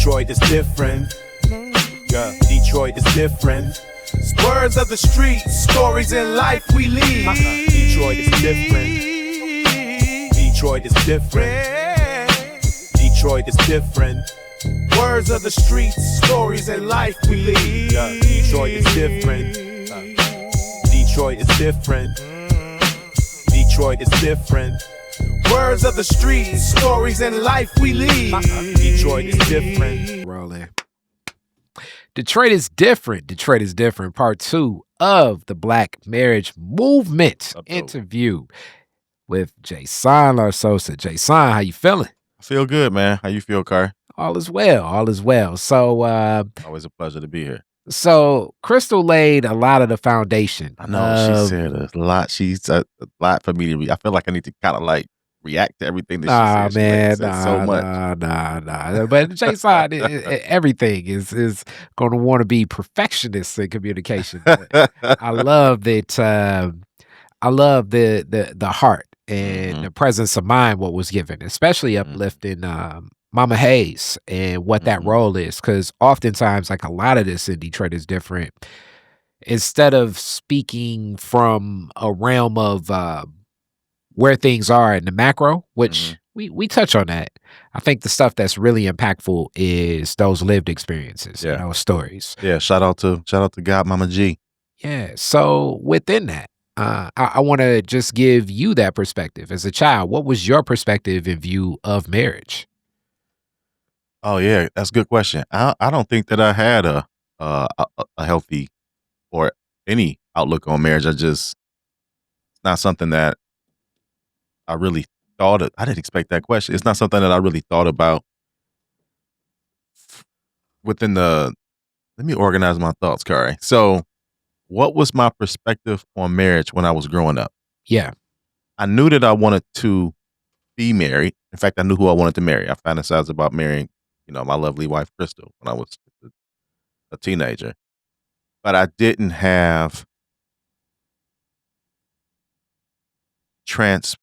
Detroit is different. Yeah, Detroit is different. Words of the streets, stories in life we lead. Detroit is different. Detroit is different. Detroit is different. Words of the streets, stories in life we lead. Yeah, Detroit is different. Detroit is different. Detroit is different. Words of the streets, stories in life we lead. Detroit is different. Rolling. Detroit is different. Detroit is different. Part 2 of the Black Marriage Movement interview with Jasahn Larsosa. Jasahn, how you feeling? I feel good, man. How you feel, Car? All is well. All is well. So, always a pleasure to be here. So, Krystal laid a lot of the foundation. I know she said a lot. She's a lot for me to read. I feel like I need to kind of like react to everything that she said. She said so much. Nah. But Jasahn, everything is going to want to be perfectionist in communication. I love that. I love the heart and the presence of mind what was given, especially uplifting Mama Hayes and what that role is, because oftentimes, like a lot of this in Detroit is different. Instead of speaking from a realm of where things are in the macro, which we touch on that. I think the stuff that's really impactful is those lived experiences, and those stories. Yeah, shout out to God Mama G. Yeah. So within that, I want to just give you that perspective as a child. What was your perspective in view of marriage? Oh yeah, that's a good question. I don't think that I had a healthy or any outlook on marriage. It's not something that I really thought of. I didn't expect that question. It's not something that I really thought about within the. Let me organize my thoughts, Kari. So, what was my perspective on marriage when I was growing up? Yeah, I knew that I wanted to be married. In fact, I knew who I wanted to marry. I fantasized about marrying, my lovely wife, Krystal, when I was a teenager. But I didn't have transparent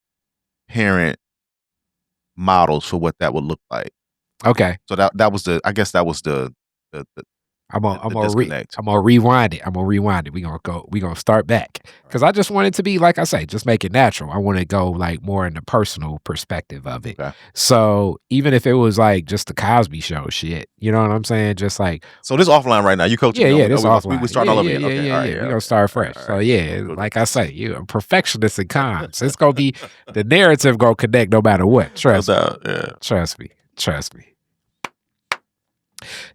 models for what that would look like. Okay. So that was the I'm gonna rewind it. We're gonna start back. Because I just want it to be, like I say, just make it natural. I want to go like more in the personal perspective of it. Okay. So even if it was like just the Cosby Show shit, you know what I'm saying? Just like, so this offline right now. You coaching? Yeah, this offline. We start all over again. Okay, Yeah. We're gonna start fresh. All right. So yeah, like I say, you're a perfectionist in comms. It's gonna be the narrative gonna connect no matter what. Trust me.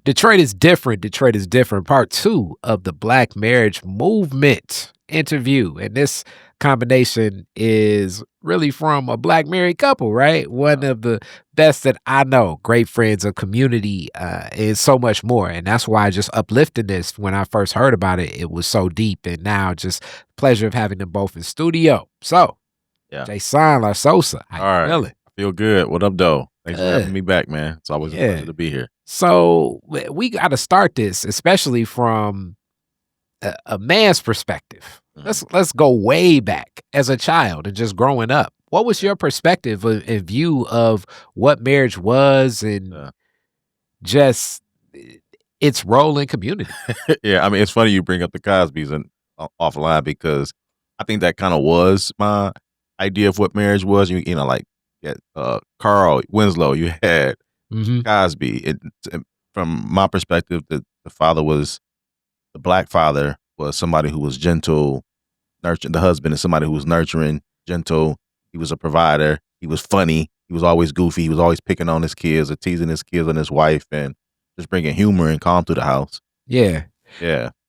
Detroit is different. Detroit is different. Part 2 of the Black Marriage Movement interview. And this combination is really from a Black married couple, right? One of the best that I know, great friends, a community, and so much more. And that's why just uplifting this, when I first heard about it, it was so deep. And now just pleasure of having them both in studio. So, Jasahn Larsosa, how you feeling? I feel good. What up, though? Thanks for having me back, man. It's always a pleasure to be here. So we got to start this, especially from a man's perspective. Let's go way back as a child and just growing up. What was your perspective in view of what marriage was and just its role in community? Yeah, I mean, it's funny you bring up the Cosbys and offline, because I think that kind of was my idea of what marriage was. You know, like Carl Winslow, you had Cosby. From my perspective, the Black father was somebody who was gentle, nurturing. The husband is somebody who was nurturing, gentle. He was a provider. He was funny. He was always goofy. He was always picking on his kids or teasing his kids and his wife, and just bringing humor and calm to the house. Yeah.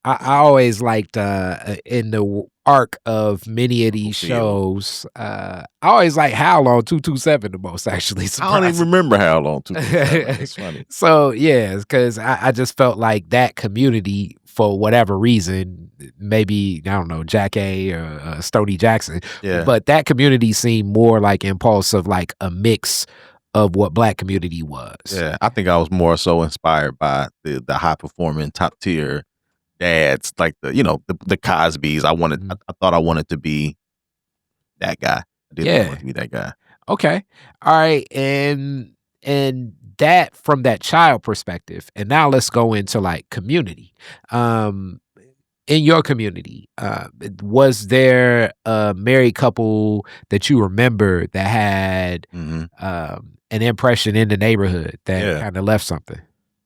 I always liked in the arc of many of these shows. I always like Howl on 227 the most, actually. I don't even remember Howl on 227. It's funny. So yeah, because I just felt like that community, for whatever reason, maybe I don't know, Jack A or Stoney Jackson, but that community seemed more like impulsive, like a mix of what Black community was. Yeah, I think I was more so inspired by the high performing, top tier dads, like the Cosbys. I thought I wanted to be that guy. I didn't want to be that guy. Okay. All right. And that from that child perspective, and now let's go into like community. In your community, was there a married couple that you remember that had an impression in the neighborhood that Yeah. kind of left something?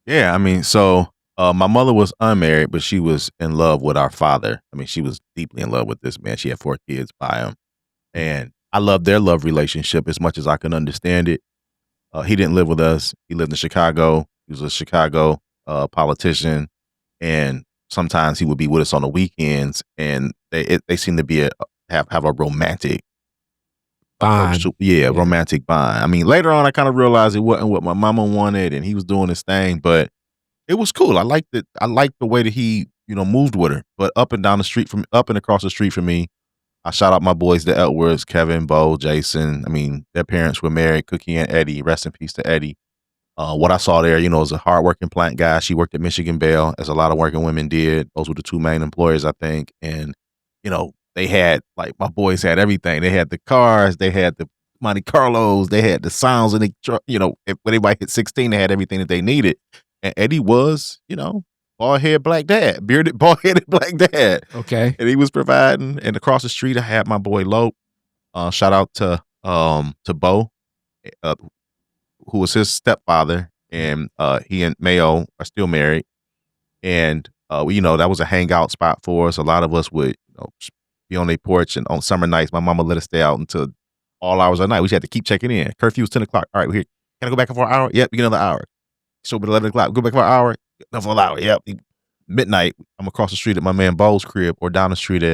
Yeah, I mean, so my mother was unmarried, but she was in love with our father. I mean, she was deeply in love with this man. She had 4 kids by him, and I loved their love relationship as much as I can understand it. He didn't live with us. He lived in Chicago. He was a Chicago politician, and sometimes he would be with us on the weekends. And they seem to be have a romantic approach Bond. to, romantic bond. I mean, later on, I kind of realized it wasn't what my mama wanted, and he was doing his thing, but it was cool. I liked it. I liked the way that he, moved with her. But up and across the street from me, I shout out my boys, the Edwards, Kevin, Bo, Jason. I mean, their parents were married, Cookie and Eddie. Rest in peace to Eddie. What I saw there, was a hardworking plant guy. She worked at Michigan Bell, as a lot of working women did. Those were the 2 main employers, I think. And, they had, like, my boys had everything. They had the cars, they had the Monte Carlos, they had the sounds, and if when anybody hit 16, they had everything that they needed. And Eddie was, bald-headed black dad, bearded, bald-headed black dad. Okay. And he was providing. And across the street, I had my boy Lope. Shout out to Bo, who was his stepfather, and he and Mayo are still married. And that was a hangout spot for us. A lot of us would be on their porch, and on summer nights, my mama let us stay out until all hours of the night. We just had to keep checking in. Curfew was 10 o'clock. All right, we're here. Can I go back for an hour? Yep, we get another hour. So at 11 o'clock, go back for an hour. Another hour. Yep. Midnight, I'm across the street at my man Bo's crib, or down the street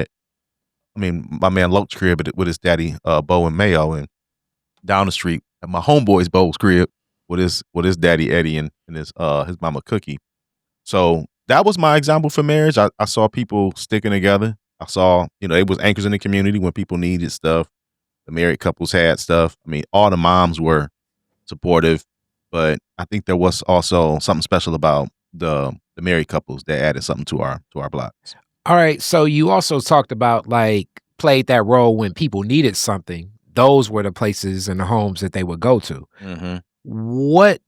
my man Lope's crib with his daddy Bo and Mayo, and down the street at my homeboy's Bo's crib with his daddy Eddie and his mama Cookie. So that was my example for marriage. I saw people sticking together. I saw, it was anchors in the community when people needed stuff. The married couples had stuff. I mean, all the moms were supportive, but I think there was also something special about the married couples that added something to our blocks. All right. So you also talked about like played that role when people needed something. Those were the places and the homes that they would go to. Mm-hmm. What,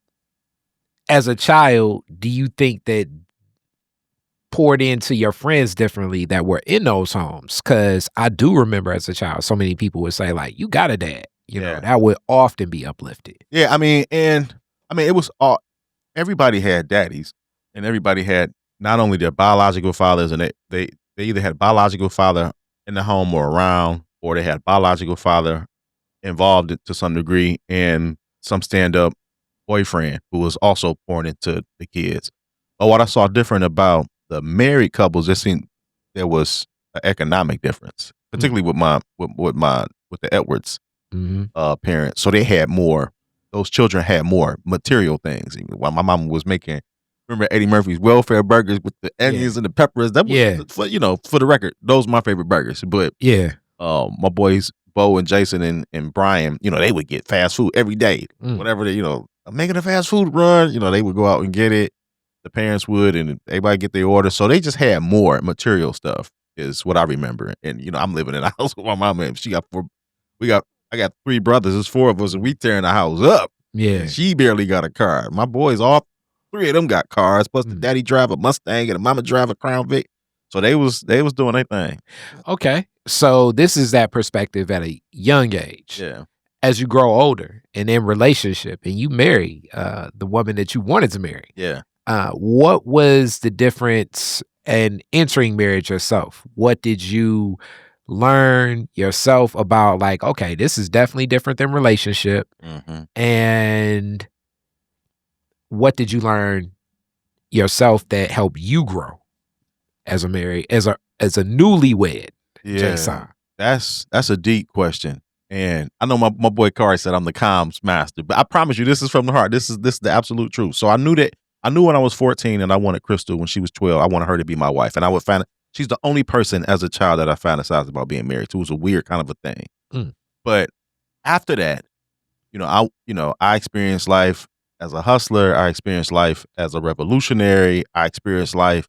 as a child, do you think that poured into your friends differently that were in those homes? Because I do remember as a child, so many people would say like, "You got a dad," that would often be uplifted. Yeah, I mean, it was all, everybody had daddies, and everybody had not only their biological fathers, and they either had biological father in the home or around, or they had biological father involved to some degree, and some stand-up boyfriend who was also pouring into the kids. But what I saw different about the married couples, it seemed there was an economic difference, particularly with the Edwards parents. So they had more. Those children had more material things. While my mom was making, remember Eddie Murphy's welfare burgers with the onions and the peppers. That was for the record, those were my favorite burgers. But my boys Bo and Jason and Brian, they would get fast food every day. Whatever they, making a fast food run, they would go out and get it. The parents would, and everybody get their order. So they just had more material stuff, is what I remember. And I'm living in a house with my mama, and she got I got 3 brothers. There's 4 of us, and we tearing the house up. Yeah, she barely got a car. My boys, all 3 of them got cars. Plus the daddy drive a Mustang and the mama drive a Crown Vic. So they was doing their thing. Okay, so this is that perspective at a young age. Yeah. As you grow older and in relationship, and you marry the woman that you wanted to marry. Yeah. What was the difference in entering marriage yourself? What did you learn yourself about, like, okay, this is definitely different than relationship? And what did you learn yourself that helped you grow as a newlywed? Yeah. Jasahn? That's a deep question. And I know my boy Kari said I'm the comms master, but I promise you this is from the heart. This is the absolute truth. So I knew when I was 14 and I wanted Krystal when she was 12, I wanted her to be my wife. And I would find she's the only person as a child that I fantasized about being married to. It was a weird kind of a thing. But after that, I experienced life as a hustler. I experienced life as a revolutionary. I experienced life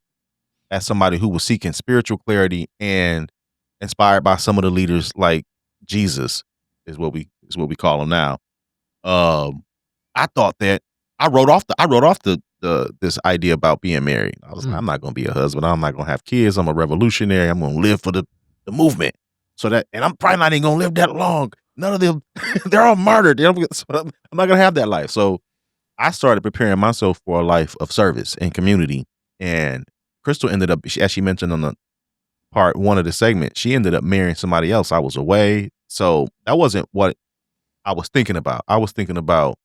as somebody who was seeking spiritual clarity and inspired by some of the leaders like Jesus is what we call him now. I thought that I wrote off the this idea about being married. I was like, Mm. I'm not gonna be a husband. I'm not gonna have kids. I'm a revolutionary. I'm gonna live for the movement. So that, and I'm probably not even gonna live that long. None of them, they're all martyred. So I'm not gonna have that life. So I started preparing myself for a life of service and community. And Krystal ended up, as she mentioned on the part one of the segment, she ended up marrying somebody else. I was away. So that wasn't what I was thinking about. I was thinking about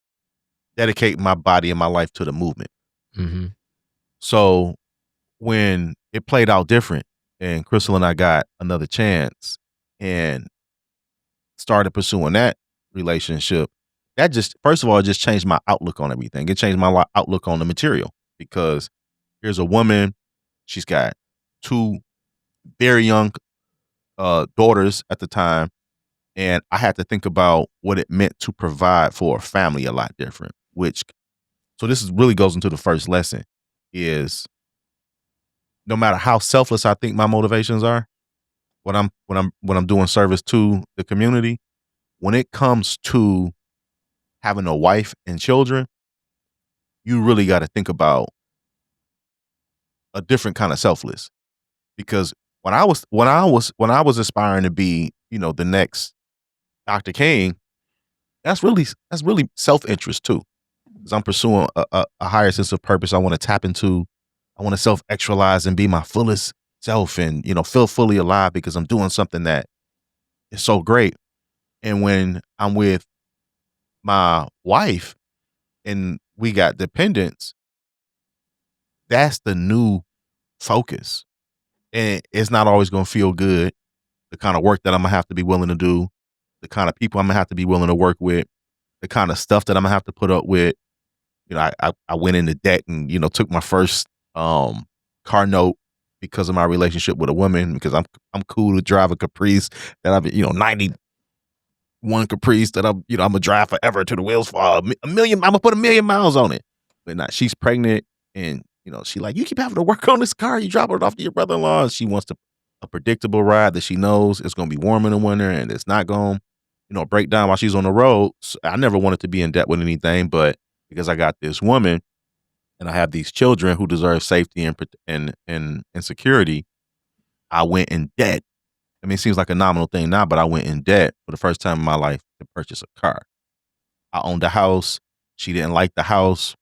dedicating my body and my life to the movement. Mm-hmm. So when it played out different and Krystal and I got another chance and started pursuing that relationship, that just, first of all, it just changed my outlook on everything. It changed my outlook on the material, because here's a woman, she's got 2 very young daughters at the time, and I had to think about what it meant to provide for a family a lot different. So this really goes into the first lesson, is no matter how selfless I think my motivations are, when I'm doing service to the community, when it comes to having a wife and children, you really got to think about a different kind of selfless. Because when I was aspiring to be, the next Dr. King, that's really self-interest too. Because I'm pursuing a higher sense of purpose. I want to tap into, I want to self-actualize and be my fullest self, and feel fully alive, because I'm doing something that is so great. And when I'm with my wife and we got dependents, that's the new focus. And it's not always going to feel good. The kind of work that I'm going to have to be willing to do, the kind of people I'm going to have to be willing to work with, the kind of stuff that I'm going to have to put up with. I went into debt and, took my first car note because of my relationship with a woman, because I'm cool to drive a Caprice that I've, 91 Caprice that I'm gonna drive forever till the wheels fall. A million, I'm gonna put 1,000,000 miles on it. But not, she's pregnant, and she like, you keep having to work on this car. You drop it off to your brother-in-law. She wants a predictable ride that she knows it's gonna be warm in the winter and it's not gonna, break down while she's on the road. So I never wanted to be in debt with anything, but because I got this woman and I have these children who deserve safety and security, I went in debt. I mean, it seems like a nominal thing now, but I went in debt for the first time in my life to purchase a car. I owned a house. She didn't like the house.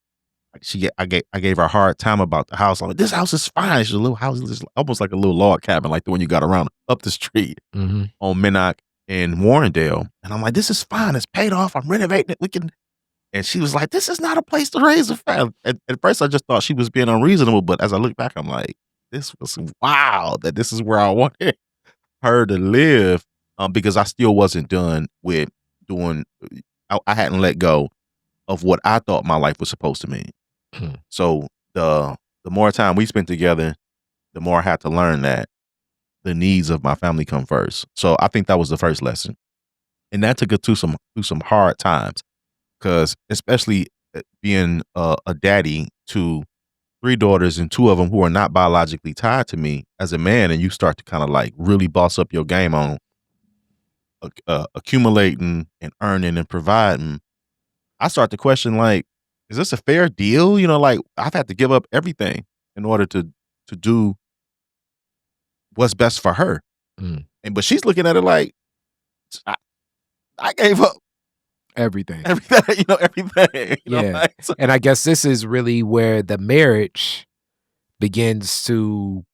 I gave her a hard time about the house. I'm like, this house is fine. It's a little house, it's almost like a little log cabin, like the one you got around up the street Mm-hmm. on Minnock in Warrendale. And I'm like, this is fine. It's paid off. I'm renovating it. We can. And she was like, this is not a place to raise a family. At first, I just thought she was being unreasonable. But as I look back, I'm like, this was wild that this is where I wanted her to live, because I still wasn't done with doing, I hadn't let go of what I thought my life was supposed to mean. So the more time we spent together, the more I had to learn that the needs of my family come first. So I think that was the first lesson. And that took us through some hard times, because especially being a daddy to 3 daughters, and 2 of them who are not biologically tied to me as a man, and you start to kind of like really boss up your game on accumulating and earning and providing. I start to question, like, is this a fair deal? Like, I've had to give up everything in order to do what's best for her. Mm. But she's looking at it like, I gave up Everything. everything. Everything. Yeah. Like, so, And I guess this is really where the marriage begins to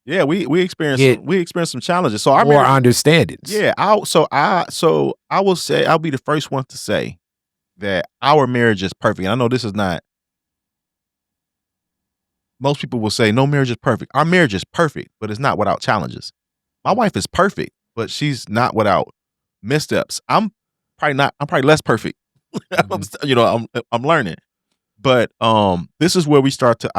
yeah, we experienced get some challenges. So our more marriage, understandings. yeah. I will say, I'll be the first one to say that our marriage is perfect. And I know this is not. Most people will say no marriage is perfect. Our marriage is perfect, but it's not without challenges. My wife is perfect, but she's not without missteps. I'm probably less perfect. Mhm. I'm learning. But this is where we start to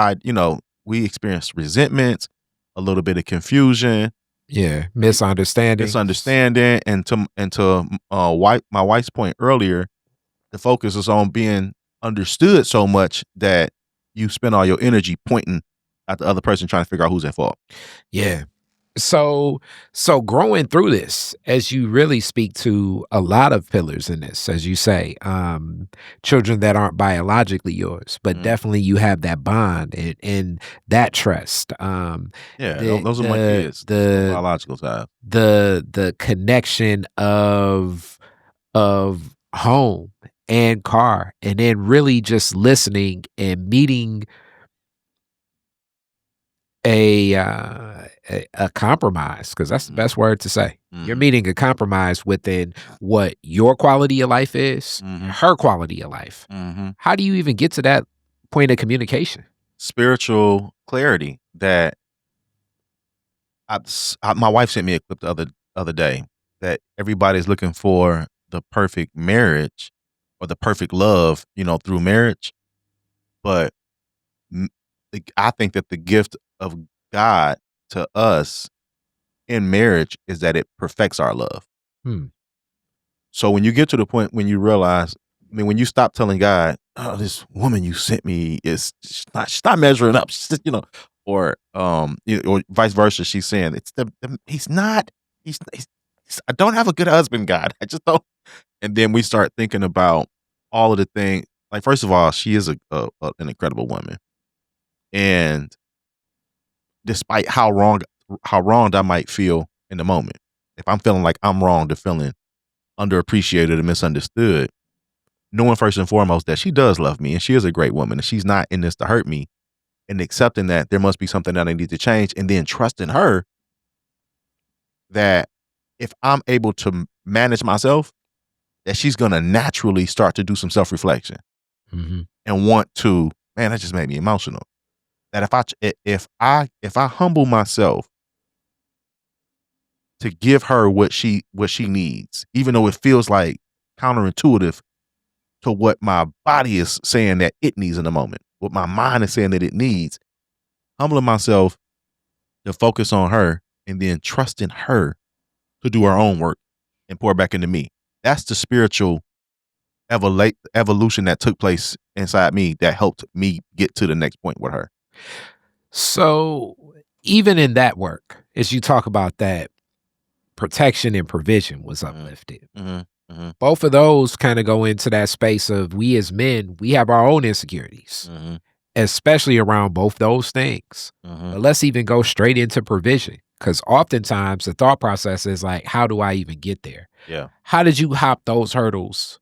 we experience resentment, a little bit of confusion, Yeah. Misunderstanding. and to my wife's point earlier, the focus is on being understood so much that you spend all your energy pointing at the other person trying to figure out who's at fault. Yeah. So growing through this, as you really speak to a lot of pillars in this, as you say, children that aren't biologically yours, but definitely you have that bond and that trust. Yeah, The those are my the kids. The the biological side. the connection of home and car, and then really just listening and meeting a compromise, because that's the best word to say. You're meeting a compromise within what your quality of life is, her quality of life. How do you even get to that point of communication? Spiritual clarity that my wife sent me a clip the other day that everybody's looking for the perfect marriage or the perfect love, through marriage. But I think that the gift of God to us in marriage is that it perfects our love. Hmm. So when you get to the point when you realize, when you stop telling God, "Oh, this woman you sent me is she's not measuring up," or or vice versa, she's saying it's he's not, I don't have a good husband, God. I just don't. And then we start thinking about all of the things. Like, first of all, she is an incredible woman, and despite how wronged I might feel in the moment, if I'm feeling like I'm wronged or feeling underappreciated and misunderstood, knowing first and foremost that she does love me and she is a great woman and she's not in this to hurt me, and accepting that there must be something that I need to change, and then trusting her that if I'm able to manage myself, that she's going to naturally start to do some self-reflection and want to, man, that just made me emotional. That if I humble myself to give her what she needs, even though it feels like counterintuitive to what my body is saying that it needs in the moment, what my mind is saying that it needs, humbling myself to focus on her and then trusting her to do her own work and pour back into me. That's the spiritual evolution that took place inside me that helped me get to the next point with her. So even in that work, as you talk about that, protection and provision was uplifted. Both of those kind of go into that space of, we as men, we have our own insecurities, especially around both those things. But let's even go straight into provision, because oftentimes the thought process is like, how do I even get there? Yeah. How did you hop those hurdles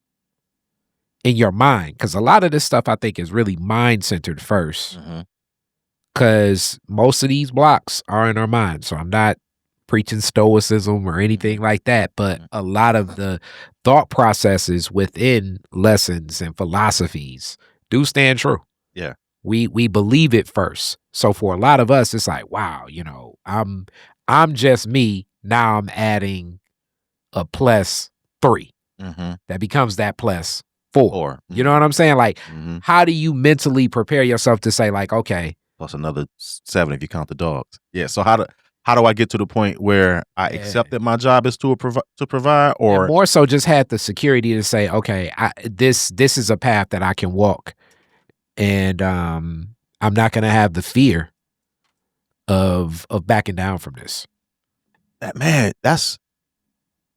in your mind? Because a lot of this stuff I think is really mind centered first, because most of these blocks are in our mind. So I'm not preaching stoicism or anything like that, but a lot of the thought processes within lessons and philosophies do stand true. Yeah. We believe it first. So for a lot of us, it's like, wow, I'm just me. Now I'm adding a +3. That becomes that +4. You know what I'm saying? Like, how do you mentally prepare yourself to say, like, okay, plus another 7 if you count the dogs. Yeah. So how do I get to the point where I accept that my job is to provide, or and more so just had the security to say, okay, this is a path that I can walk, and I'm not going to have the fear of backing down from this. Man, I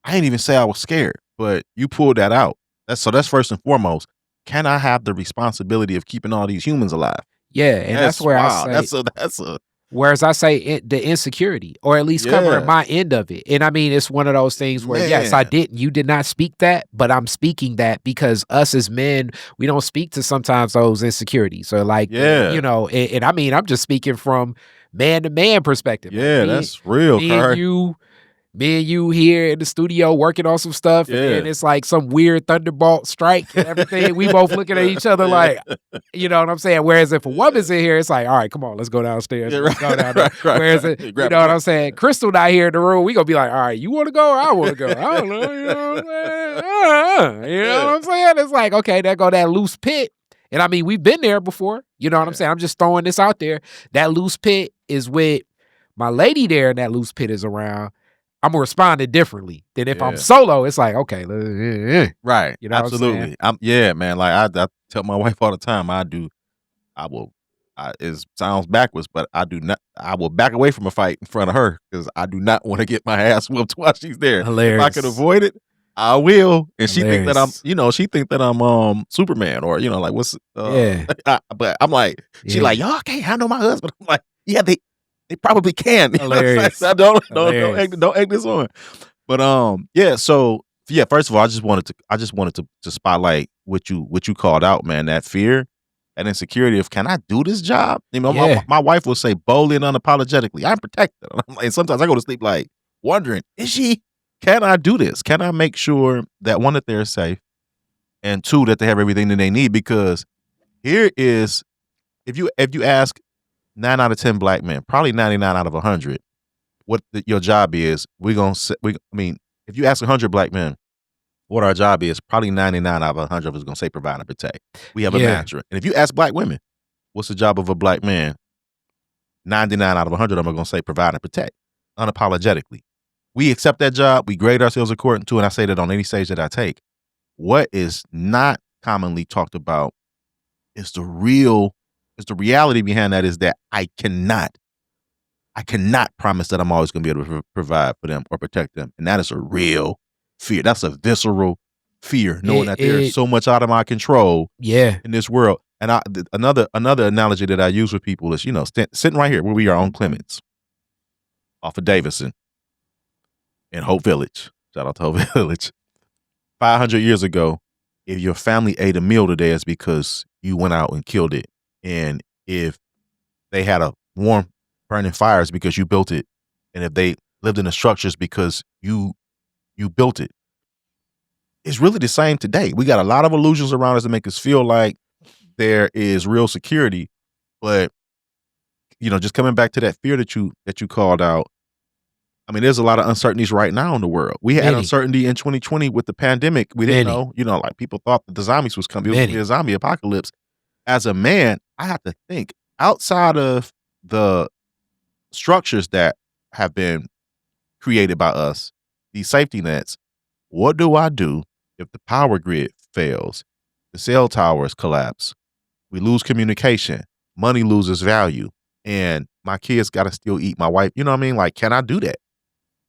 ain't even say I was scared, but you pulled that out. That's first and foremost. Can I have the responsibility of keeping all these humans alive? Yeah, and that's where wow. I say That's a whereas I say the insecurity, or at least covering my end of it. And I mean, it's one of those things where, yes, you did not speak that, but I'm speaking that because us as men, we don't speak to sometimes those insecurities, or like, and I mean, I'm just speaking from man to man perspective. Yeah, that's real, me and you here in the studio working on some stuff, and then it's like some weird thunderbolt strike and everything. We both looking at each other like, you know what I'm saying? Whereas if a woman's in here, it's like, all right, come on, let's go downstairs. Let's go down there. Whereas, you know what I'm saying? Krystal not here in the room. We gonna be like, all right, you want to go? Or I want to go. I don't know. You know what I'm saying? You know what I'm saying? It's like, okay, there go that loose pit. And I mean, we've been there before. You know what I'm saying? I'm just throwing this out there. That loose pit is with my lady there, and that loose pit is around. I'm responding differently than if I'm solo. It's like, okay, right. You know, absolutely. Man. Like I tell my wife all the time, I will It sounds backwards, but I do not. I will back away from a fight in front of her because I do not want to get my ass whooped while she's there. If I could Hilarious. avoid it, I will. And she think that I'm, Hilarious. she think that I'm Superman or like what's Yeah. but I'm like, she Yeah. like, y'all can't handle my husband. I'm like, yeah, they probably can. You know what I'm saying? Hilarious. So don't Hilarious. egg this on. But yeah, so yeah, first of all, I just wanted to spotlight what you called out, man, that fear and insecurity of can I do this job? You know, Yeah. my wife will say boldly and unapologetically, I'm protected. And I'm like, sometimes I go to sleep like wondering, can I do this? Can I make sure that one, that they're safe, and two, that they have everything that they need? Because here is, if you ask 9 out of 10 black men, probably 99 out of 100, what your job is, if you ask 100 black men what our job is, probably 99 out of 100 of us going to say provide and protect. We have a mantra. And if you ask black women, what's the job of a black man? 99 out of 100 of them are going to say provide and protect, unapologetically. We accept that job. We grade ourselves according to, and I say that on any stage that I take. What is not commonly talked about is the reality behind that is that I cannot promise that I'm always going to be able to provide for them or protect them. And that is a real fear. That's a visceral fear, knowing that there's so much out of my control in this world. And another analogy that I use with people is, sitting right here where we are on Clements off of Davison in Hope Village. Shout out to Hope Village. 500 years ago, if your family ate a meal today, it's because you went out and killed it. And if they had a warm burning fires because you built it. And if they lived in the structures because you built it. It's really the same today. We got a lot of illusions around us that make us feel like there is real security. But, just coming back to that fear that you called out, I mean, there's a lot of uncertainties right now in the world. We had uncertainty in 2020 with the pandemic. We didn't know, like people thought that the zombies was coming. It was going to be a zombie apocalypse. As a man, I have to think outside of the structures that have been created by us, these safety nets. What do I do if the power grid fails, the cell towers collapse, we lose communication, money loses value, and my kids got to still eat, my wife, you know what I mean? Like, can I do that?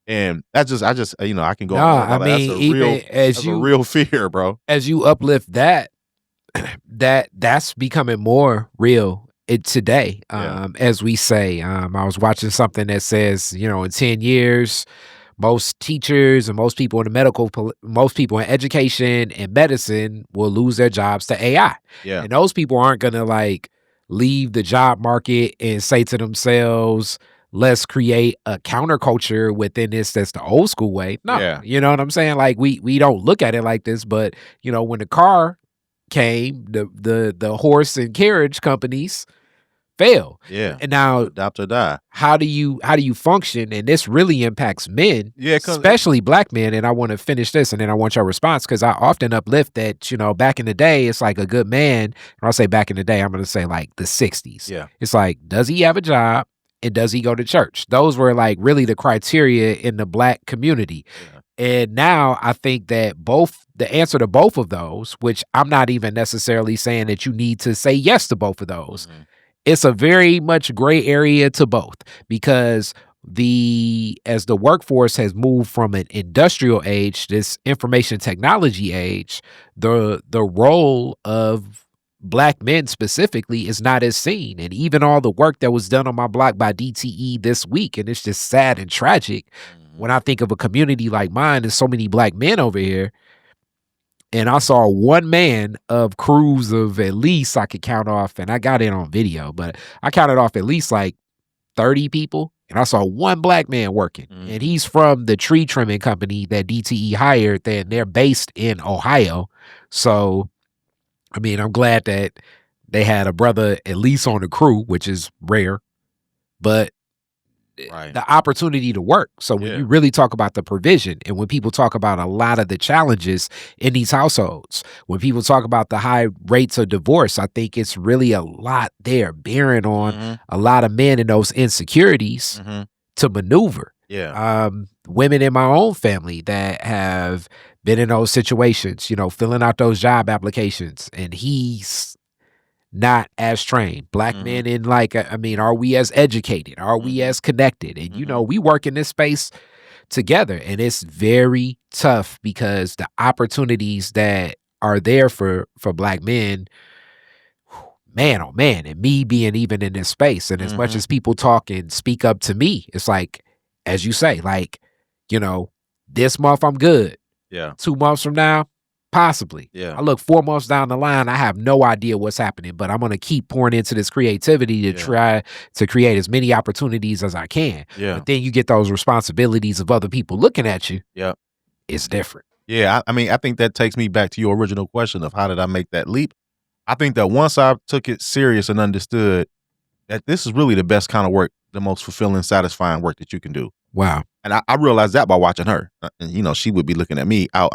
And I can go. No, I mean, that's a real fear, bro. As you uplift that's becoming more real today. As we say, I was watching something that says, in 10 years, most teachers and most people in education and medicine will lose their jobs to AI. Yeah. And those people aren't going to like leave the job market and say to themselves, let's create a counterculture within this that's the old school way. No, Yeah. You know what I'm saying? Like we don't look at it like this, but when the car came, the horse and carriage companies fail. Yeah. And now adopt or die. How do you function? And this really impacts men, especially black men. And I want to finish this and then I want your response, because I often uplift that, back in the day, it's like a good man. And I'll say back in the day, I'm going to say like the 60s. Yeah. It's like, does he have a job? And does he go to church? Those were like really the criteria in the black community. Yeah. And now I think that the answer to both of those, which I'm not even necessarily saying that you need to say yes to both of those. Mm-hmm. It's a very much gray area to both, because as the workforce has moved from an industrial age, this information technology age, the role of black men specifically is not as seen. And even all the work that was done on my block by DTE this week, and it's just sad and tragic when I think of a community like mine, there's so many black men over here. And I saw one man of crews of at least I could count off, and I got it on video, but I counted off at least like 30 people. And I saw one black man working. And he's from the tree trimming company that DTE hired. They're based in Ohio. So, I mean, I'm glad that they had a brother at least on the crew, which is rare. But the opportunity to work. So when you really talk about the provision, and when people talk about a lot of the challenges in these households, when people talk about the high rates of divorce, I think it's really a lot there bearing on a lot of men and those insecurities to maneuver. Yeah. Women in my own family that have been in those situations, filling out those job applications, and he's not as trained. Black men in like, I mean, are we as educated? Are we as connected? And, you know, we work in this space together, and it's very tough because the opportunities that are there for Black men, man, oh man, and me being even in this space, and as much as people talk and speak up to me, it's like, as you say, like, you know, this month I'm good. Yeah. 2 months from now, possibly. Yeah. I look 4 months down the line, I have no idea what's happening, but I'm going to keep pouring into this creativity to try to create as many opportunities as I can. Yeah. But then you get those responsibilities of other people looking at you. Yeah. It's different. Yeah. I mean, I think that takes me back to your original question of how did I make that leap? I think that once I took it serious and understood that this is really the best kind of work, the most fulfilling, satisfying work that you can do. Wow. And I realized that by watching her. And, you know, she would be looking at me. I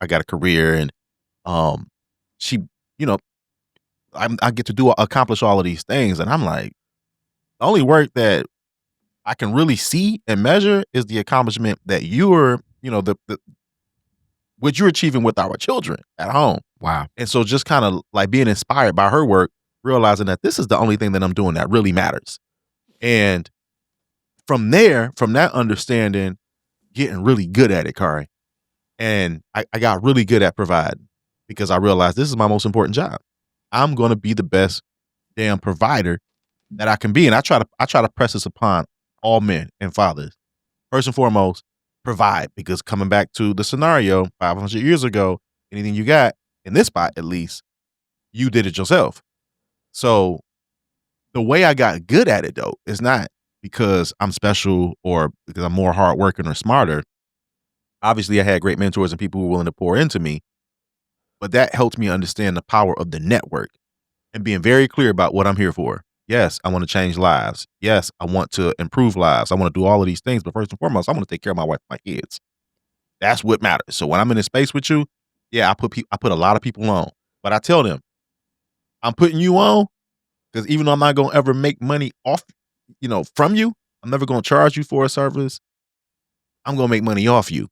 got a career, and she, you know, I get to accomplish all of these things. And I'm like, the only work that I can really see and measure is the accomplishment that you're, you know, what you're achieving with our children at home. Wow. And so just kind of like being inspired by her work, realizing that this is the only thing that I'm doing that really matters. And from there, from that understanding, getting really good at it, Kari. And I got really good at providing because I realized this is my most important job. I'm going to be the best damn provider that I can be. And I try to press this upon all men and fathers. First and foremost, provide, because coming back to the scenario 500 years ago, anything you got in this spot, at least, you did it yourself. So the way I got good at it, though, is not because I'm special or because I'm more hardworking or smarter. Obviously, I had great mentors and people who were willing to pour into me, but that helped me understand the power of the network and being very clear about what I'm here for. Yes, I want to change lives. Yes, I want to improve lives. I want to do all of these things, but first and foremost, I want to take care of my wife and my kids. That's what matters. So when I'm in a space with you, yeah, I put a lot of people on, but I tell them, I'm putting you on because even though I'm not going to ever make money off, you know, from you, I'm never going to charge you for a service. I'm going to make money off you.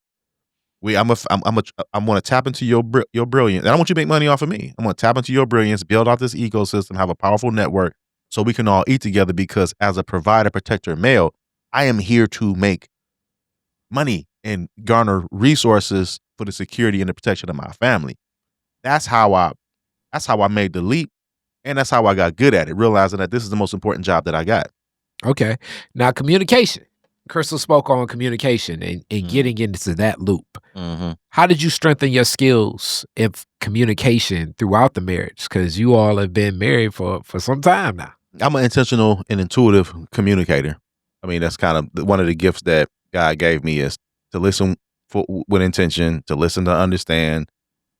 I'm going to tap into your brilliance. And I want you to make money off of me. I'm going to tap into your brilliance, build out this ecosystem, have a powerful network so we can all eat together, because as a provider, protector, male, I am here to make money and garner resources for the security and the protection of my family. That's how I made the leap. And that's how I got good at it, realizing that this is the most important job that I got. Okay. Now, communication. Krystal spoke on communication and getting into that loop. How did you strengthen your skills of communication throughout the marriage? Because you all have been married for some time now. I'm an intentional and intuitive communicator. I mean, that's kind of one of the gifts that God gave me, is to listen with intention, to listen to understand,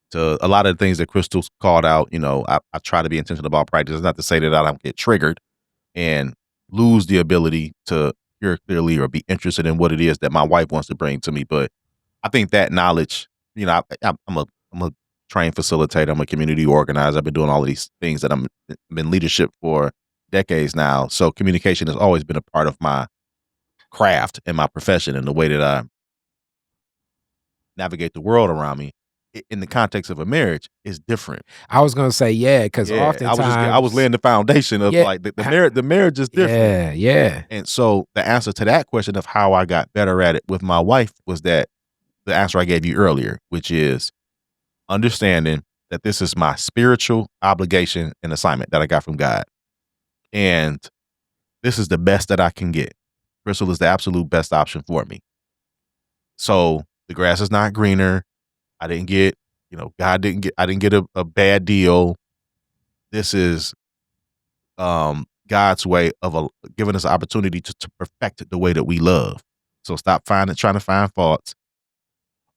to a lot of the things that Krystal called out. You know, I try to be intentional about practice. It's not to say that I don't get triggered and lose the ability to hear clearly or be interested in what it is that my wife wants to bring to me. But I think that knowledge, you know, I'm a trained facilitator. I'm a community organizer. I've been doing all of these things that I'm in leadership for decades now. So communication has always been a part of my craft and my profession, and the way that I navigate the world around me in the context of a marriage is different. I was going to say, yeah, because oftentimes I was laying the foundation of like the marriage is different. Yeah. And so the answer to that question of how I got better at it with my wife was that the answer I gave you earlier, which is understanding that this is my spiritual obligation and assignment that I got from God. And this is the best that I can get. Krystal is the absolute best option for me. So the grass is not greener. I didn't get, you know, I didn't get a bad deal. This is God's way of giving us an opportunity to perfect the way that we love. So stop trying to find faults.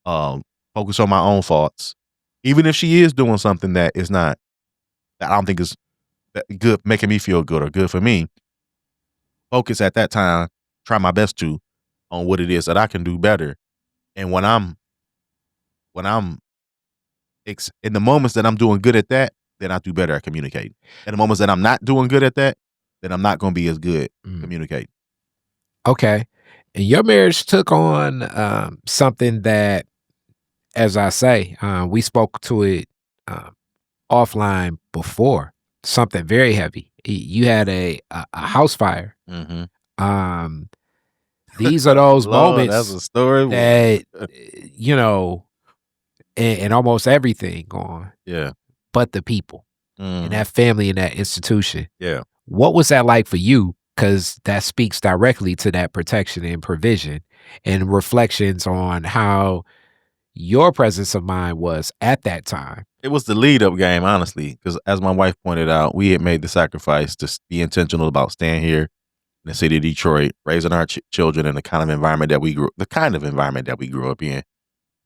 Focus on my own faults. Even if she is doing something that is not, that I don't think is good, making me feel good or good for me, focus at that time, try my best to, on what it is that I can do better. And when I'm in the moments that I'm doing good at that, then I do better at communicating. In the moments that I'm not doing good at that, then I'm not going to be as good communicating. Okay. And your marriage took on something that, as I say, we spoke to it offline before. something very heavy. You had a house fire. Mm-hmm. These are those Lord, that's moments a story. that you know, and almost everything gone, Yeah. but the people and Mhm. that family and that institution. Yeah. What was that like for you? Because that speaks directly to that protection and provision and reflections on how your presence of mind was at that time. It was the lead up game, honestly, because as my wife pointed out, we had made the sacrifice to be intentional about staying here in the city of Detroit, raising our children in the kind of environment that we grew up in,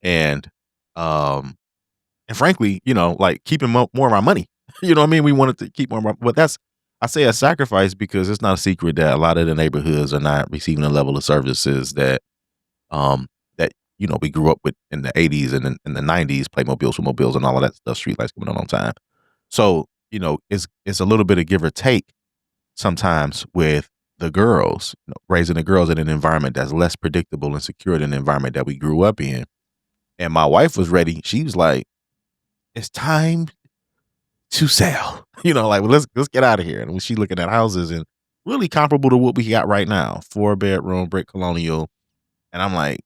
and and frankly, like keeping more of our money. You know what I mean? We wanted to keep more of our, but I say a sacrifice because it's not a secret that a lot of the neighborhoods are not receiving the level of services that we grew up with in the 80s and in the 90s, Playmobiles, mobiles, and all of that stuff, streetlights coming on time. So, it's a little bit of give or take sometimes with the girls, raising the girls in an environment that's less predictable and secure than the environment that we grew up in. And my wife was ready. She was like, it's time to sell. Like, well, let's get out of here. And she looking at houses and really comparable to what we got right now, 4-bedroom brick colonial. And I'm like,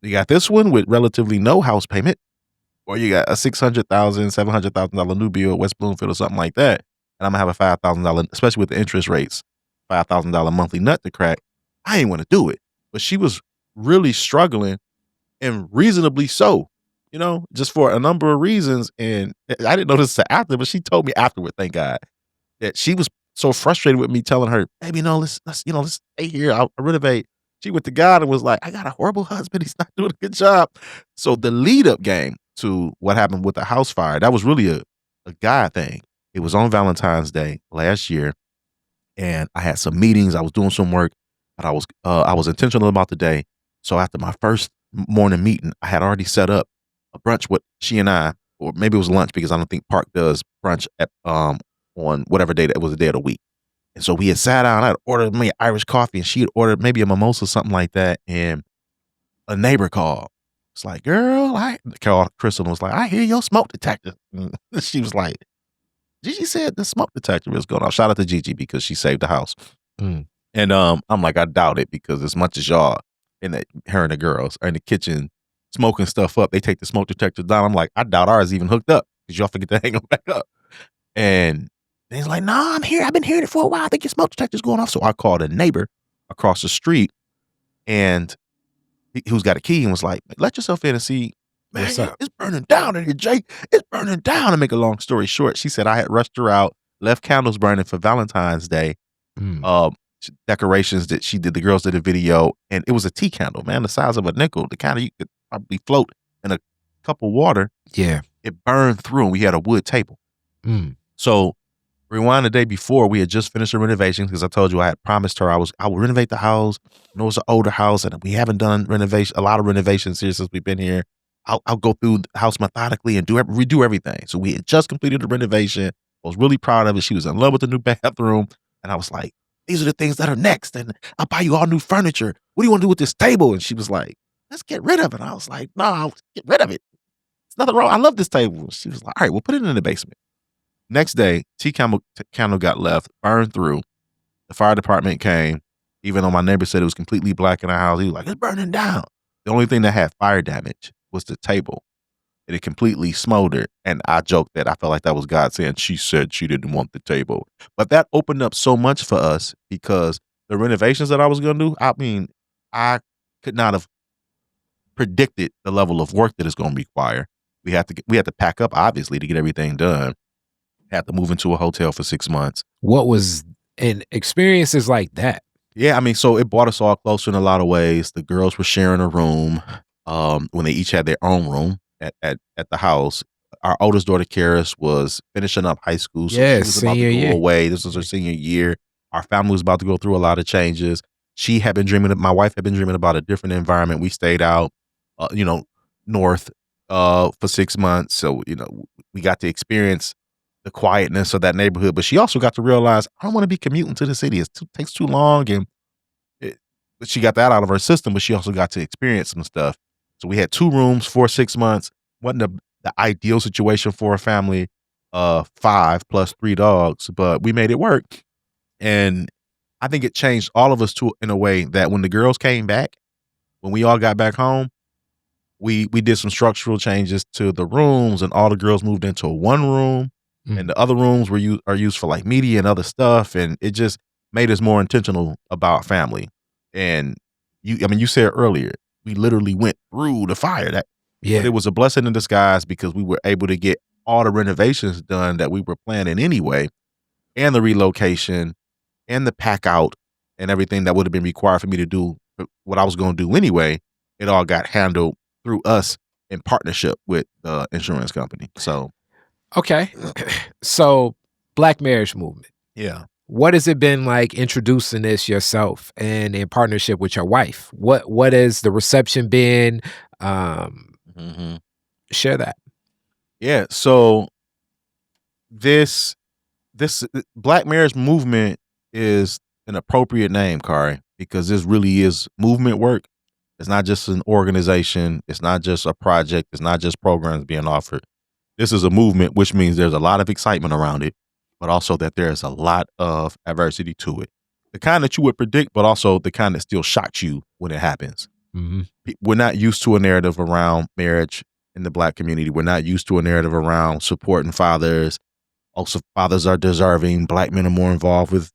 you got this one with relatively no house payment, or you got a $600,000, $700,000 new build, West Bloomfield or something like that. And I'm gonna have a $5,000, especially with the interest rates, $5,000 monthly nut to crack. I ain't want to do it. But she was really struggling, and reasonably so, just for a number of reasons. And I didn't know this until after, but she told me afterward, thank God, that she was so frustrated with me telling her, baby, no, let's stay here. I'll renovate. She went to God and was like, I got a horrible husband. He's not doing a good job. So the lead up game to what happened with the house fire, that was really a God thing. It was on Valentine's Day last year. And I had some meetings. I was doing some work, but I was intentional about the day. So after my first morning meeting, I had already set up a brunch with she and I, or maybe it was lunch because I don't think Park does brunch at, on whatever day that was the day of the week. And so we had sat down. I had ordered me Irish coffee, and she had ordered maybe a mimosa, something like that. And a neighbor called. It's like, girl, I called Krystal and was like, I hear your smoke detector. And she was like, Gigi said the smoke detector is going off. Shout out to Gigi because she saved the house. Mm. And I'm like, I doubt it, because as much as y'all her and the girls are in the kitchen smoking stuff up, they take the smoke detector down. I'm like, I doubt ours even hooked up because y'all forget to hang them back up. And he's like, nah, I'm here. I've been hearing it for a while. I think your smoke detector's going off. So I called a neighbor across the street, and who's got a key, and was like, let yourself in and see. Man, What's up? It's burning down in here, Jake. It's burning down. To make a long story short, she said I had rushed her out, left candles burning for Valentine's Day, decorations that she did. The girls did a video, and it was a tea candle, man, the size of a nickel. The kind of you could probably float in a cup of water. Yeah. It burned through, and we had a wood table. So rewind the day before, we had just finished the renovations, because I told you I had promised her I would renovate the house. It was an older house, and we haven't done a lot of renovations here since we've been here. I'll go through the house methodically and redo everything. So we had just completed the renovation. I was really proud of it. She was in love with the new bathroom, and I was like, these are the things that are next, and I'll buy you all new furniture. What do you want to do with this table? And she was like, let's get rid of it. I was like, no, I'll get rid of it. There's nothing wrong. I love this table. She was like, all right, we'll put it in the basement. Next day, tea candle got left, burned through. The fire department came. Even though my neighbor said it was completely black in the house, he was like, it's burning down. The only thing that had fire damage was the table. It had completely smoldered. And I joked that I felt like that was God saying, she said she didn't want the table. But that opened up so much for us, because the renovations that I was going to do, I mean, I could not have predicted the level of work that it's going to require. We had to pack up, obviously, to get everything done. Had to move into a hotel for 6 months. What was an experiences like that? Yeah, I mean, so it brought us all closer in a lot of ways. The girls were sharing a room when they each had their own room at the house. Our oldest daughter, Karis, was finishing up high school, so she was about to go away. This was her senior year. Our family was about to go through a lot of changes. My wife had been dreaming about a different environment. We stayed out, north for 6 months. So, we got to experience the quietness of that neighborhood, but she also got to realize, I don't want to be commuting to the city. It takes too long. And she got that out of her system, but she also got to experience some stuff. So we had 2 rooms for 6 months. Wasn't the ideal situation for a family, 5 plus 3 dogs, but we made it work. And I think it changed all of us in a way that when the girls came back, when we all got back home, we did some structural changes to the rooms, and all the girls moved into one room, and the other rooms are used for like media and other stuff, and it just made us more intentional about family. And you said earlier, we literally went through the fire. But it was a blessing in disguise because we were able to get all the renovations done that we were planning anyway, and the relocation and the pack out and everything that would have been required for me to do what I was going to do anyway. It all got handled through us in partnership with the insurance company. So, okay. So, Black marriage movement. Yeah. What has it been like introducing this yourself and in partnership with your wife? What has the reception been? Share that. Yeah. So this Black marriage movement is an appropriate name, Kari, because this really is movement work. It's not just an organization. It's not just a project. It's not just programs being offered. This is a movement, which means there's a lot of excitement around it, but also that there's a lot of adversity to it. The kind that you would predict, but also the kind that still shocks you when it happens. We're not used to a narrative around marriage in the Black community. We're not used to a narrative around supporting fathers. Also, fathers are deserving. Black men are more involved with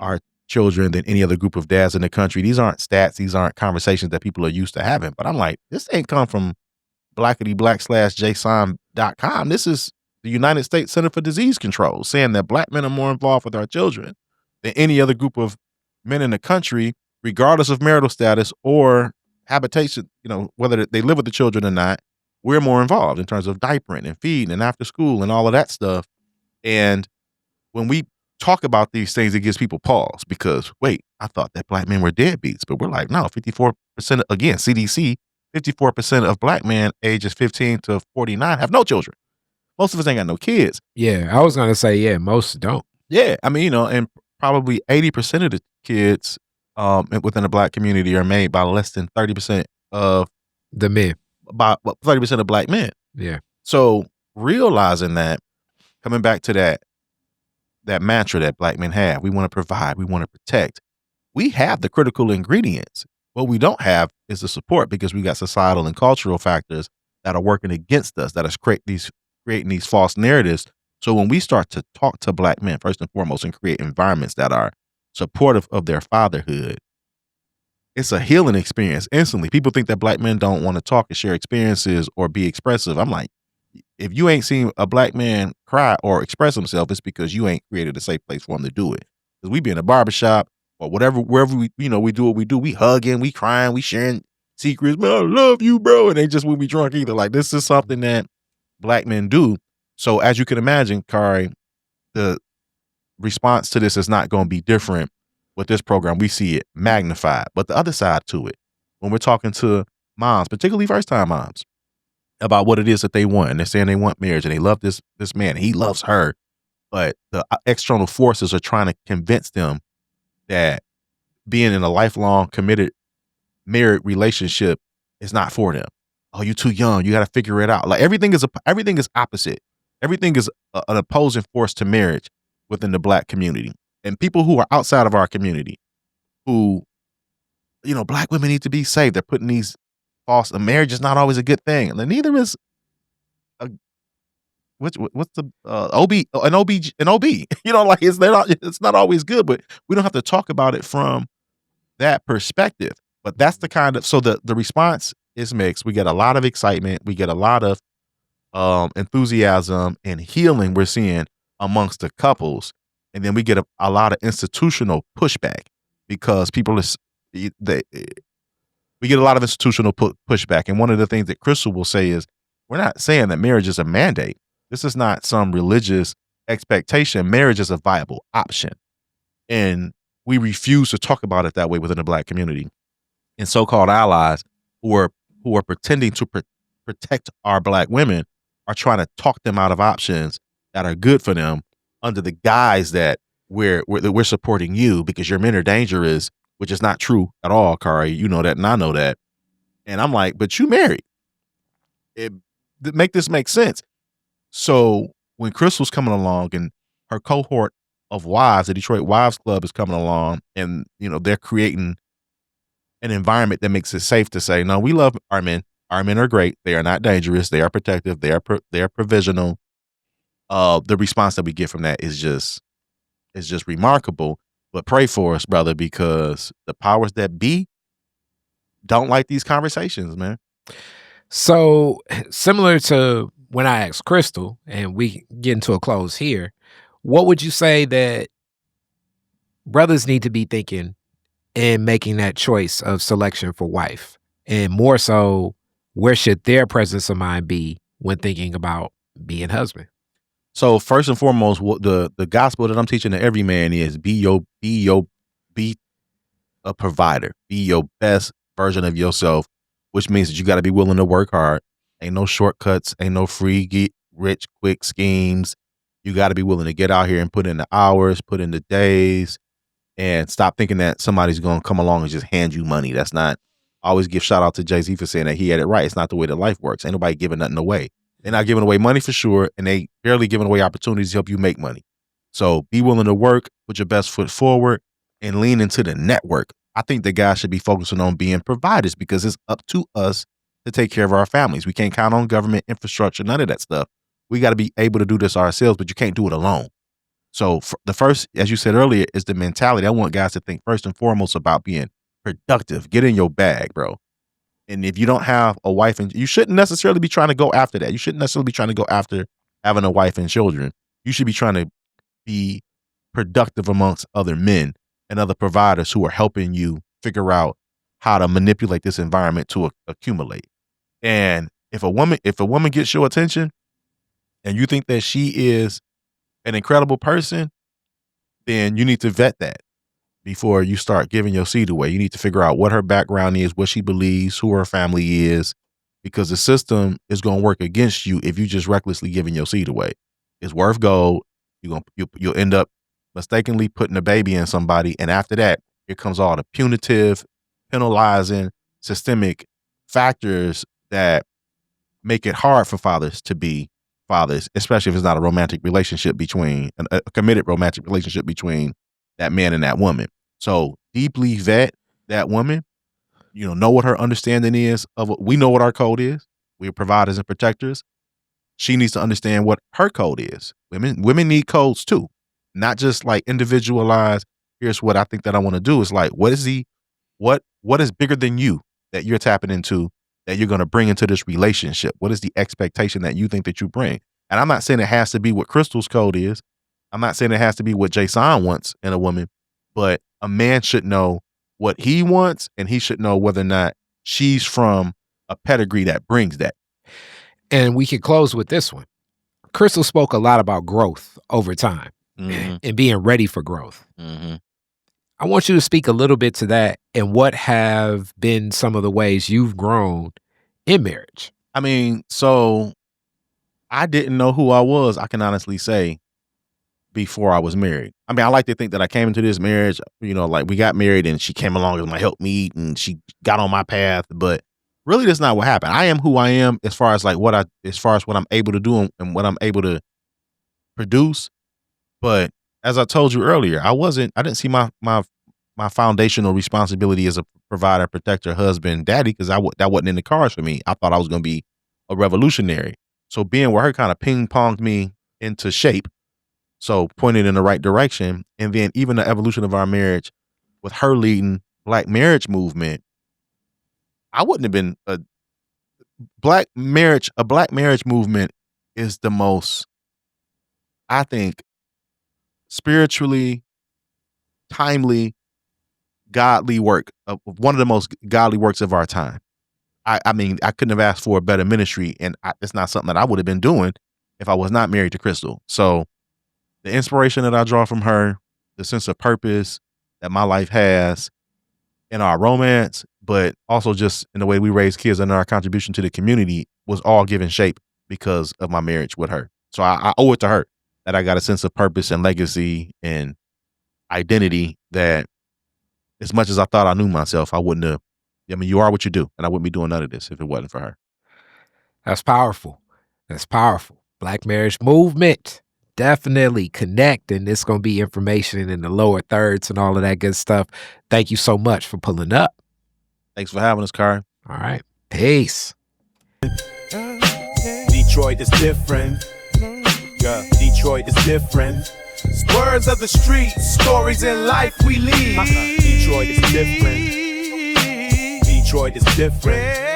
our children than any other group of dads in the country. These aren't stats. These aren't conversations that people are used to having. But I'm like, this ain't come from blackity/Jasahn.com. This is the United States Center for Disease Control saying that Black men are more involved with our children than any other group of men in the country, regardless of marital status or habitation, whether they live with the children or not. We're more involved in terms of diapering and feeding and after school and all of that stuff. And when we talk about these things, it gives people pause because, wait, I thought that Black men were deadbeats, but we're like, no, 54%, again, CDC, 54% of Black men ages 15 to 49 have no children. Most of us ain't got no kids. Yeah, I was going to say, most don't. Yeah, I mean, and probably 80% of the kids within the Black community are made by less than 30% of the men. By 30% of Black men. Yeah. So realizing that, coming back to that mantra that Black men have, we want to provide, we want to protect. We have the critical ingredients. What we don't have is the support because we got societal and cultural factors that are working against us, that is creating these false narratives. So when we start to talk to Black men, first and foremost, and create environments that are supportive of their fatherhood, it's a healing experience instantly. People think that Black men don't want to talk and share experiences or be expressive. I'm like, if you ain't seen a Black man cry or express himself, it's because you ain't created a safe place for him to do it. Because we be in a barbershop or whatever, wherever we do what we do. We hugging, we crying, we sharing secrets. Man, I love you, bro. And they just won't be drunk either. Like, this is something that Black men do. So as you can imagine, Kari, the response to this is not going to be different with this program. We see it magnified. But the other side to it, when we're talking to moms, particularly first-time moms, about what it is that they want, and they're saying they want marriage and they love this man, and he loves her, but the external forces are trying to convince them that being in a lifelong committed married relationship is not for them. Oh, you're too young. You got to figure it out. Like everything is opposite. Everything is an opposing force to marriage within the Black community. And people who are outside of our community who, Black women need to be safe. They're putting these false, marriage is not always a good thing. And neither is what's the OB, an OB. Like it's not always good, but we don't have to talk about it from that perspective. But that's the kind of, so the response is mixed. We get a lot of excitement. We get a lot of enthusiasm and healing we're seeing amongst the couples. And then we get a lot of institutional pushback because people we get a lot of institutional pushback. And one of the things that Krystal will say is, we're not saying that marriage is a mandate. This is not some religious expectation. Marriage is a viable option. And we refuse to talk about it that way within the Black community. And so-called allies who are pretending to protect our Black women are trying to talk them out of options that are good for them under the guise that we're supporting you because your men are dangerous, which is not true at all, Kari. You know that, and I know that. And I'm like, but you married. Make this make sense. So when Krystal's coming along and her cohort of wives, the Detroit Wives Club is coming along, and they're creating an environment that makes it safe to say, no, we love our men. Our men are great. They are not dangerous. They are protective. They are provisional. The response that we get from that is just remarkable. But pray for us, brother, because the powers that be don't like these conversations, man. So similar to when I asked Krystal, and we get into a close here, what would you say that brothers need to be thinking in making that choice of selection for wife? And more so, where should their presence of mind be when thinking about being husband? So first and foremost, what the gospel that I'm teaching to every man is be a provider. Be your best version of yourself, which means that you got to be willing to work hard. Ain't no shortcuts. Ain't no free get rich quick schemes. You got to be willing to get out here and put in the hours, put in the days, and stop thinking that somebody's going to come along and just hand you money. That's not. I always give shout out to Jay-Z for saying that he had it right. It's not the way that life works. Ain't nobody giving nothing away. They're not giving away money for sure, and they barely giving away opportunities to help you make money. So be willing to work, put your best foot forward, and lean into the network. I think the guys should be focusing on being providers because it's up to us to take care of our families. We can't count on government infrastructure, none of that stuff. We got to be able to do this ourselves, but you can't do it alone. So the first, as you said earlier, is the mentality. I want guys to think first and foremost about being productive. Get in your bag, bro. And if you don't have a wife, and you shouldn't necessarily be trying to go after that. You shouldn't necessarily be trying to go after having a wife and children. You should be trying to be productive amongst other men and other providers who are helping you figure out how to manipulate this environment to accumulate. And if a woman gets your attention and you think that she is an incredible person, then you need to vet that before you start giving your seed away. You need to figure out what her background is, what she believes, who her family is, because the system is going to work against you if you just recklessly giving your seed away. It's worth gold. You'll end up mistakenly putting a baby in somebody, and after that, here comes all the punitive, penalizing, systemic factors that make it hard for fathers to be fathers, especially if it's not a romantic relationship between a committed romantic relationship between that man and that woman. So deeply vet that woman, know what her understanding is we know what our code is. We're providers and protectors. She needs to understand what her code is. Women need codes too, not just like individualized. Here's what I think that I want to do. It's like, what is bigger than you that you're tapping into that you're going to bring into this relationship? What is the expectation that you think that you bring? And I'm not saying it has to be what Krystal's code is. I'm not saying it has to be what Jasahn wants in a woman, but a man should know what he wants, and he should know whether or not she's from a pedigree that brings that. And we can close with this one. Krystal spoke a lot about growth over time and being ready for growth. Mm-hmm. I want you to speak a little bit to that and what have been some of the ways you've grown in marriage. I mean, so I didn't know who I was, I can honestly say, before I was married. I mean, I like to think that I came into this marriage, like we got married and she came along as my helpmeet and she got on my path, but really that's not what happened. I am who I am as far as what I'm able to do and what I'm able to produce. But as I told you earlier, I didn't see my foundational responsibility as a provider, protector, husband, daddy, because that wasn't in the cards for me. I thought I was going to be a revolutionary. So being with her kind of ping-ponged me into shape. So pointed in the right direction. And then even the evolution of our marriage with her leading Black marriage movement, I wouldn't have been a Black marriage movement is the most, I think, spiritually, timely, godly work, one of the most godly works of our time. I mean, I couldn't have asked for a better ministry, and it's not something that I would have been doing if I was not married to Krystal. So the inspiration that I draw from her, the sense of purpose that my life has in our romance, but also just in the way we raise kids and our contribution to the community was all given shape because of my marriage with her. So I owe it to her that I got a sense of purpose and legacy and identity that as much as I thought I knew myself, I wouldn't have. I mean, you are what you do, and I wouldn't be doing none of this if it wasn't for her. That's powerful. That's powerful. Black marriage movement. Definitely connect, and it's going to be information in the lower thirds and all of that good stuff. Thank you so much for pulling up. Thanks for having us, Kari. All right. Peace. Detroit is different. Yeah, Detroit is different. Words of the streets, stories in life we lead. Detroit is different. Detroit is different.